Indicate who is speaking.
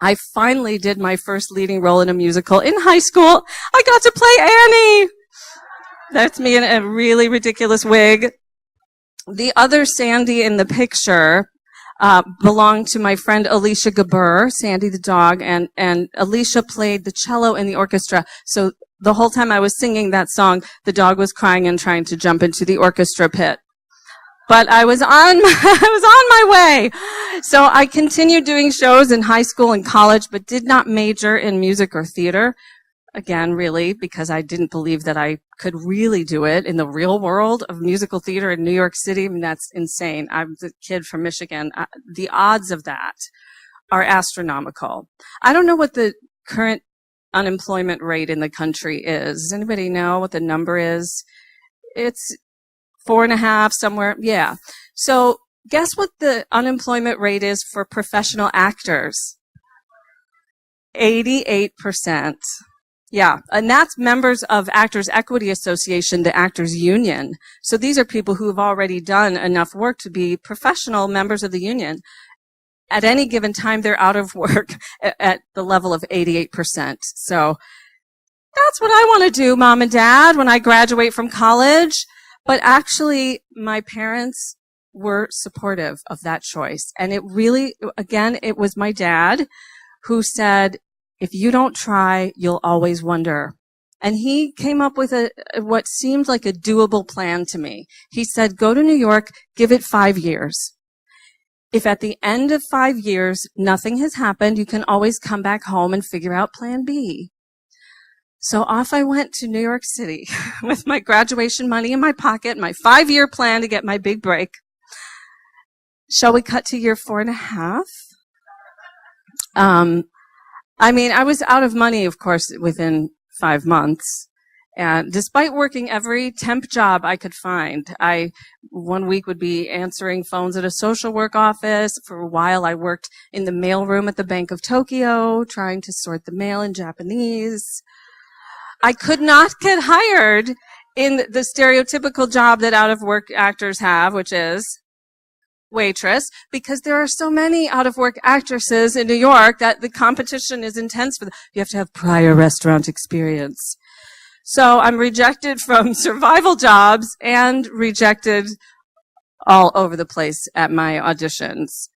Speaker 1: I finally did my first leading role in a musical in high school. I got to play Annie. That's me in a really ridiculous wig. The other Sandy in the picture belonged to my friend Alicia Gabur, Sandy the dog, and Alicia played the cello in the orchestra. So the whole time I was singing that song, the dog was crying and trying to jump into the orchestra pit. But I was on my way. So I continued doing shows in high school and college, but did not major in music or theater. Again, really, because I didn't believe that I could really do it in the real world of musical theater in New York City. I mean, that's insane. I'm the kid from Michigan. The odds of that are astronomical. I don't know what the current unemployment rate in the country is. Does anybody know what the number is? It's 4.5 somewhere. Yeah. So guess what the unemployment rate is for professional actors? 88%. Yeah, and that's members of Actors Equity Association, the Actors Union. So these are people who have already done enough work to be professional members of the union. At any given time, they're out of work at the level of 88%. So that's what I want to do, Mom and Dad, when I graduate from college. But actually, my parents were supportive of that choice. And it really, again, it was my dad who said, if you don't try, you'll always wonder. And he came up with what seemed like a doable plan to me. He said, go to New York, give it 5 years. If at the end of 5 years, nothing has happened, you can always come back home and figure out plan B. So off I went to New York City with my graduation money in my pocket, my 5-year plan to get my big break. Shall we cut to year 4.5? I mean, I was out of money, of course, within 5 months. And despite working every temp job I could find, one week would be answering phones at a social work office. For a while, I worked in the mailroom at the Bank of Tokyo, trying to sort the mail in Japanese. I could not get hired in the stereotypical job that out-of-work actors have, which is waitress, because there are so many out-of-work actresses in New York that the competition is intense for them. You have to have prior restaurant experience. So I'm rejected from survival jobs and rejected all over the place at my auditions.